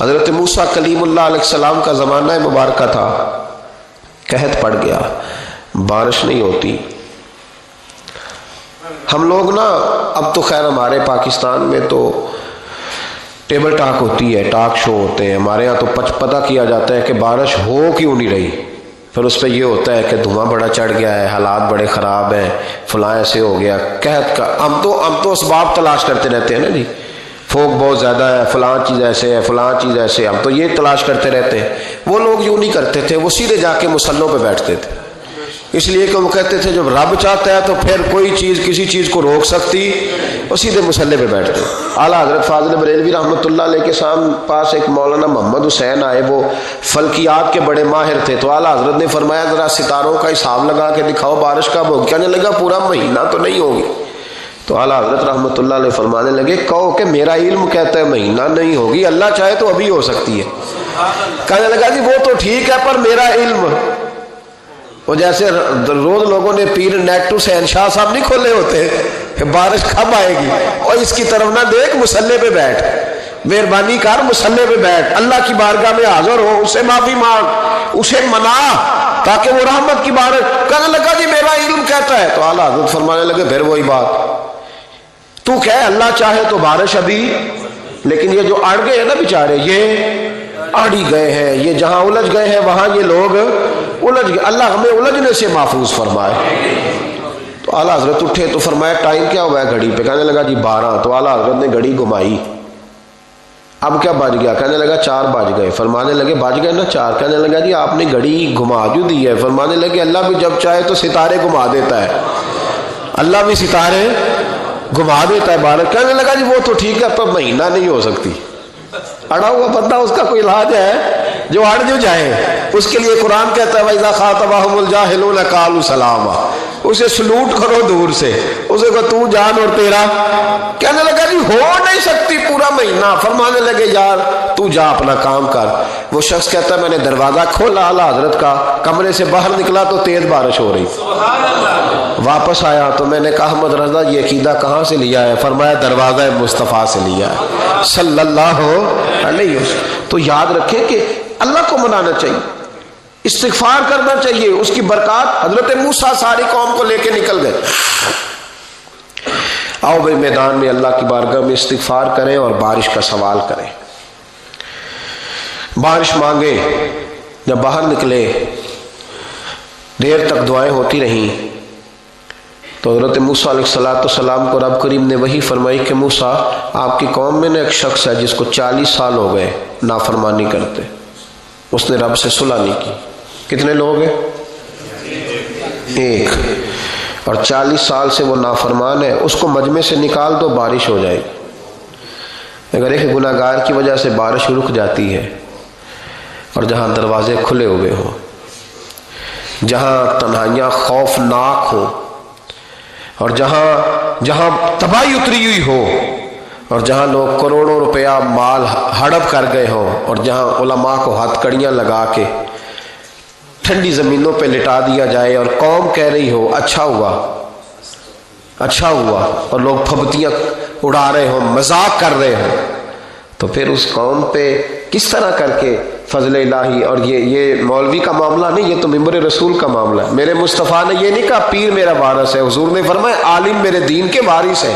حضرت موسیٰ کلیم اللہ علیہ السلام کا زمانہ مبارکہ تھا، قحط پڑ گیا، بارش نہیں ہوتی۔ ہم لوگ نا اب تو خیر ہمارے پاکستان میں تو ٹیبل ٹاک ہوتی ہے، ٹاک شو ہوتے ہیں، ہمارے ہاں تو پتہ کیا جاتا ہے کہ بارش ہو کیوں نہیں رہی، پھر اس پہ یہ ہوتا ہے کہ دھواں بڑا چڑھ گیا ہے، حالات بڑے خراب ہیں، فلاں ایسے ہو گیا قحط کا۔ ہم تو اسباب تلاش کرتے رہتے ہیں نا جی، فوق بہت زیادہ ہے، فلاں چیز ایسے ہے، فلاں چیز ایسے، ہم تو یہ تلاش کرتے رہتے ہیں۔ وہ لوگ یوں نہیں کرتے تھے، وہ سیدھے جا کے مصلوں پہ بیٹھتے تھے، اس لیے کہ وہ کہتے تھے جب رب چاہتا ہے تو پھر کوئی چیز کسی چیز کو روک سکتی، وہ سیدھے مصلے پہ بیٹھتے۔ اعلیٰ حضرت فاضل بریلوی رحمۃ اللہ علیہ کے پاس ایک مولانا محمد حسین آئے، وہ فلکیات کے بڑے ماہر تھے، تو اعلیٰ حضرت نے فرمایا ذرا ستاروں کا حساب لگا کے دکھاؤ بارش کب ہوگی۔ کہنے لگا پورا مہینہ تو نہیں ہوگی۔ تو اعلیٰ حضرت رحمۃ اللہ علیہ فرمانے لگے کہو کہ میرا علم کہتا ہے مہینہ نہیں ہوگی، اللہ چاہے تو ابھی ہو سکتی ہے۔ کہنے لگا جی وہ تو ٹھیک ہے پر میرا علم، وہ جیسے روز لوگوں نے پیر نیٹ ٹو سین شاہ صاحب نہیں کھولے ہوتے کہ بارش کب آئے گی، اور اس کی طرف نہ دیکھ، مصلے پہ بیٹھ، مہربانی کر مصلے پہ بیٹھ، اللہ کی بارگاہ میں حاضر ہو، اسے معافی مانگ، اسے منا تاکہ وہ رحمت کی بارش۔ کہنے لگا جی میرا علم کہتا ہے۔ تو اعلیٰ حضرت فرمانے لگے پھر وہی بات، تو کہہ اللہ چاہے تو بارش ابھی، لیکن یہ جو اڑ گئے ہیں نا بیچارے، یہ اڑ ہی گئے ہیں، یہ جہاں الجھ گئے ہیں وہاں یہ لوگ الجھ گئے، اللہ ہمیں الجھنے سے محفوظ فرمائے۔ تو اعلیٰ حضرت اٹھے تو فرمایا ٹائم کیا ہوا ہے گھڑی پہ؟ کہنے لگا جی 12۔ تو اعلیٰ حضرت نے گھڑی گھمائی، اب کیا بج گیا؟ کہنے لگا 4 بج گئے۔ فرمانے لگے بج گئے نا 4؟ کہنے لگا جی آپ نے گھڑی گھما جو دی ہے۔ فرمانے لگے اللہ بھی جب چاہے تو ستارے گھما دیتا ہے، اللہ بھی ستارے گھما دیتا ہے بارش۔ کہنے لگا جی وہ تو ٹھیک ہے پر مہینہ نہیں ہو سکتی۔ اڑا ہوا بندہ اس کا کوئی علاج ہے؟ جو اڑ جو جائے اس کے لیے قرآن کہتا ہے وَإِذَا خَاطَبَهُمُ الْجَاهِلُونَ قَالُوا سَلَامًا، اسے سلوٹ کرو دور سے، اسے کہو تو جان اور تیرا۔ کہنے لگا جی ہو نہیں سکتی پورا مہینہ۔ فرمانے لگے یار تو جا اپنا کام کر۔ وہ شخص کہتا ہے میں نے دروازہ کھولا اعلیٰ حضرت کا، کمرے سے باہر نکلا تو تیز بارش ہو رہی، واپس آیا تو میں نے کہا احمد رضا یہ عقیدہ کہاں سے لیا ہے؟ فرمایا دروازہ مصطفیٰ سے لیا ہے صلی اللہ علیہ وسلم۔ تو یاد رکھیں کہ اللہ کو منانا چاہیے، استغفار کرنا چاہیے، اس کی برکات۔ حضرت موسیٰ ساری قوم کو لے کے نکل گئے۔ آؤ بھائی میدان میں اللہ کی بارگاہ میں استغفار کریں اور بارش کا سوال کریں، بارش مانگے۔ جب باہر نکلے دیر تک دعائیں ہوتی رہیں تو حضرت موسیٰ علیہ السلام کو رب کریم نے وحی فرمائی کہ موسیٰ آپ کی قوم میں نے ایک شخص ہے جس کو 40 سال ہو گئے نافرمانی کرتے، اس نے رب سے صلح نہیں کی۔ کتنے لوگ ہیں؟ ایک، اور 40 سال سے وہ نافرمان ہے، اس کو مجمع سے نکال دو بارش ہو جائے گی۔ اگر ایک گناہ گار کی وجہ سے بارش رک جاتی ہے اور جہاں دروازے کھلے ہوئے ہوں، جہاں تنہائیاں خوفناک ہوں، اور جہاں تباہی اتری ہوئی ہو، اور جہاں لوگ کروڑوں روپیہ مال ہڑپ کر گئے ہوں، اور جہاں علماء کو ہتھ کڑیاں لگا کے ٹھنڈی زمینوں پہ لٹا دیا جائے اور قوم کہہ رہی ہو اچھا ہوا اچھا ہوا، اور لوگ پھبتیاں اڑا رہے ہوں، مذاق کر رہے ہوں، تو پھر اس قوم پہ کس طرح کر کے فضل الہی۔ اور یہ مولوی کا معاملہ نہیں، یہ تو ممبر رسول کا معاملہ ہے۔ میرے مصطفیٰ نے یہ نہیں کہا پیر میرا وارث ہے، حضور نے فرمایا عالم میرے دین کے وارث ہے۔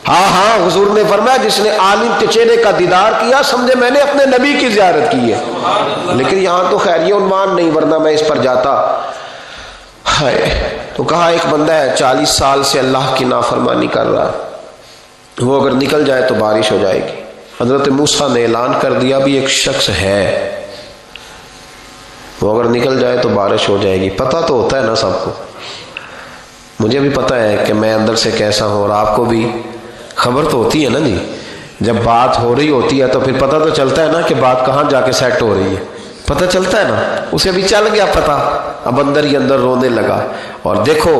ہاں حضور نے فرمایا جس نے عالم کے چہرے کا دیدار کیا سمجھے میں نے اپنے نبی کی زیارت کی ہے۔ لیکن یہاں تو خیر یہ عنوان نہیں، ورنہ میں اس پر جاتا ہے۔ تو کہا ایک بندہ ہے 40 سال سے اللہ کی نافرمانی کر رہا، وہ اگر نکل جائے تو بارش ہو جائے گی۔ حضرت موسیٰ نے اعلان کر دیا بھی ایک شخص ہے، وہ اگر نکل جائے تو بارش ہو جائے گی۔ پتہ تو ہوتا ہے نا سب کو، مجھے بھی پتہ ہے کہ میں اندر سے کیسا ہوں، اور آپ کو بھی خبر تو ہوتی ہے نا جی۔ جب بات ہو رہی ہوتی ہے تو پھر پتہ تو چلتا ہے نا کہ بات کہاں جا کے سیٹ ہو رہی ہے، پتہ چلتا ہے نا۔ اسے بھی چل گیا پتہ، اب اندر ہی اندر رونے لگا۔ اور دیکھو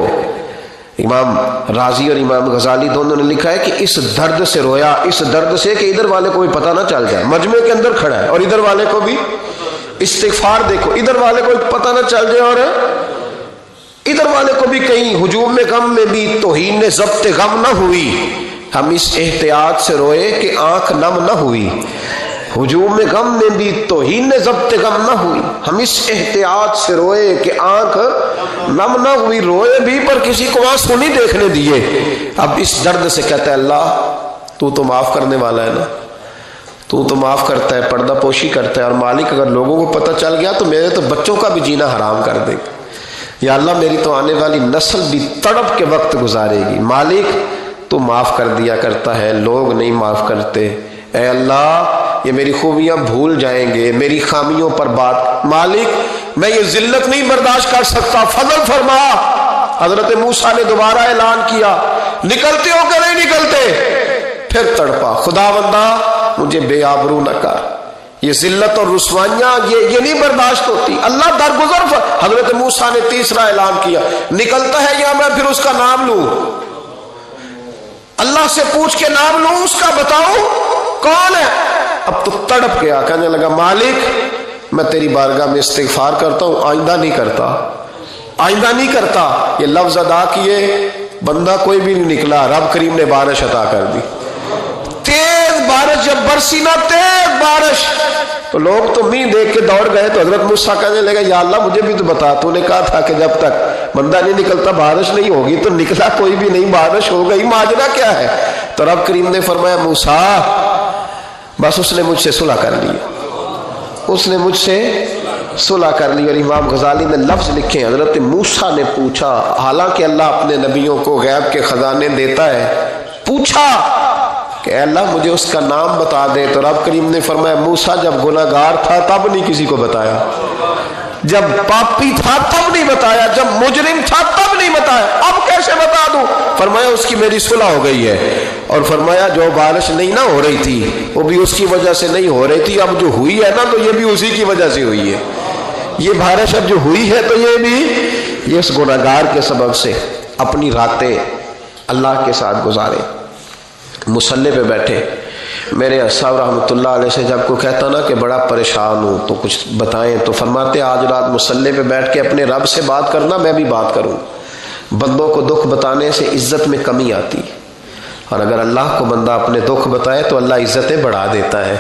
امام رازی اور امام غزالی دونوں نے لکھا ہے کہ اس درد سے رویا، اس درد سے کہ ادھر والے کو بھی پتہ نہ چل جائے، مجمع کے اندر کھڑا ہے اور ادھر والے کو بھی استغفار، دیکھو ادھر والے کو پتہ نہ چل جائے اور ادھر والے کو بھی کہیں ہجوم میں غم میں بھی توہین ضبط غم نہ ہوئی۔ ہم اس احتیاط سے روئے کہ آنکھ نم نہ ہوئی۔ ہجوم غم میں بھی توہین ضبط غم نہ ہوئی، ہم اس احتیاط سے روئے کہ آنکھ نم نہ ہوئی، روئے بھی پر کسی کو آنسو نہیں دیکھنے دیے۔ اب اس درد سے کہتا ہے اللہ تو معاف کرنے والا ہے نا، تو معاف کرتا ہے، پردہ پوشی کرتا ہے، اور مالک اگر لوگوں کو پتہ چل گیا تو میرے تو بچوں کا بھی جینا حرام کر دے گا، یا اللہ میری تو آنے والی نسل بھی تڑپ کے وقت گزارے گی۔ مالک تو معاف کر دیا کرتا ہے، لوگ نہیں معاف کرتے، اے اللہ یہ میری خوبیاں بھول جائیں گے، میری خامیوں پر بات، مالک میں یہ ذلت نہیں برداشت کر سکتا، فضل فرما۔ حضرت موسیٰ نے دوبارہ اعلان کیا، نکلتے ہو کہ نہیں نکلتے؟ پھر تڑپا، خداوندا مجھے بے آبرو نہ کر، یہ ذلت اور رسوائیاں یہ نہیں برداشت ہوتی، اللہ درگزر۔ حضرت موسیٰ نے تیسرا اعلان کیا، نکلتا ہے یا میں پھر اس کا نام لوں؟ اللہ سے پوچھ کے نام لوں اس کا، بتاؤ کون ہے؟ اب تو تڑپ گیا، کہنے لگا مالک میں تیری بارگاہ میں استغفار کرتا ہوں، آئندہ نہیں کرتا، آئندہ نہیں کرتا۔ یہ لفظ ادا کیے، بندہ کوئی بھی نہیں نکلا، رب کریم نے بارش عطا کر دی، تیز بارش جب برسی نا، تیز بارش، تو لوگ تو میںہ دیکھ کے دوڑ گئے۔ تو حضرت موسیٰ کہنے لگا یا اللہ مجھے بھی تو بتا، تو نے کہا تھا کہ جب تک بندہ نہیں نکلتا بارش نہیں ہوگی، تو نکلا کوئی بھی نہیں، بارش ہو گئی، ماجرا کیا ہے؟ تو رب کریم نے فرمایا موسیٰ بس اس نے مجھ سے صلح کر لی، اس نے مجھ سے صلح کر لی۔ اور امام غزالی نے لفظ لکھے، حضرت موسیٰ نے پوچھا، حالانکہ اللہ اپنے نبیوں کو غیب کے خزانے دیتا ہے، پوچھا کہ اے اللہ مجھے اس کا نام بتا دے، تو رب کریم نے فرمایا موسیٰ جب گناہگار تھا تب نہیں کسی کو بتایا، جب پاپی تھا تب نہیں بتایا، جب مجرم تھا تب نہیں بتایا، اب کیسے بتا دوں؟ فرمایا اس کی میری صلح ہو گئی ہے، اور فرمایا جو بارش نہیں نہ ہو رہی تھی وہ بھی اس کی وجہ سے نہیں ہو رہی تھی، اب جو ہوئی ہے نا تو یہ بھی اسی کی وجہ سے ہوئی ہے، یہ بارش اب جو ہوئی ہے تو یہ بھی یہ اس گناہگار کے سبب سے۔ اپنی راتیں اللہ کے ساتھ گزارے، مصلی پہ بیٹھے۔ میرے صاحب رحمۃ اللہ علیہ سے جب کوئی کہتا نا کہ بڑا پریشان ہوں تو کچھ بتائیں، تو فرماتے آج رات مصلی پہ بیٹھ کے اپنے رب سے بات کرنا، میں بھی بات کروں۔ بندوں کو دکھ بتانے سے عزت میں کمی آتی، اور اگر اللہ کو بندہ اپنے دکھ بتائے تو اللہ عزتیں بڑھا دیتا ہے۔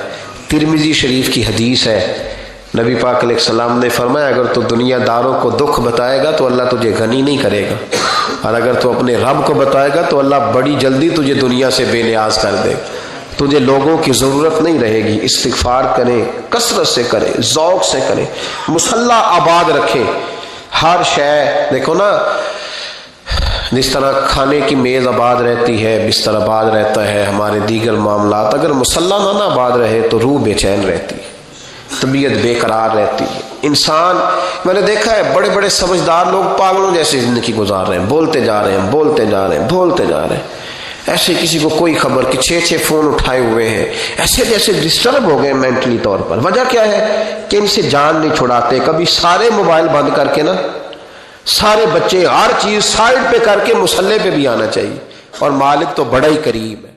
ترمذی شریف کی حدیث ہے، نبی پاک علیہ السلام نے فرمایا اگر تو دنیا داروں کو دکھ بتائے گا تو اللہ تجھے غنی نہیں کرے گا، اور اگر تو اپنے رب کو بتائے گا تو اللہ بڑی جلدی تجھے دنیا سے بے نیاز کر دے، تجھے لوگوں کی ضرورت نہیں رہے گی۔ استغفار کریں، کثرت سے کریں، ذوق سے کریں، مصلی آباد رکھیں، ہر شے دیکھو نا، جس طرح کھانے کی میز آباد رہتی ہے، بستر آباد رہتا ہے، ہمارے دیگر معاملات، اگر مصلی نہ آباد رہے تو روح بے چین رہتی ہے، طبیعت بے قرار رہتی ہے۔ انسان، میں نے دیکھا ہے بڑے بڑے سمجھدار لوگ پاگلوں جیسی زندگی گزار رہے ہیں، بولتے جا رہے ہیں، بولتے جا رہے ہیں، بولتے جا رہے ہیں، ایسے کسی کو کوئی خبر کہ 6 فون اٹھائے ہوئے ہیں، ایسے جیسے ڈسٹرب ہو گئے مینٹلی طور پر۔ وجہ کیا ہے کہ ان سے جان نہیں چھڑاتے۔ کبھی سارے موبائل بند کر کے نا، سارے بچے ہر چیز سائڈ پہ کر کے مصلی پہ بھی آنا چاہیے، اور مالک تو بڑا ہی قریب ہے۔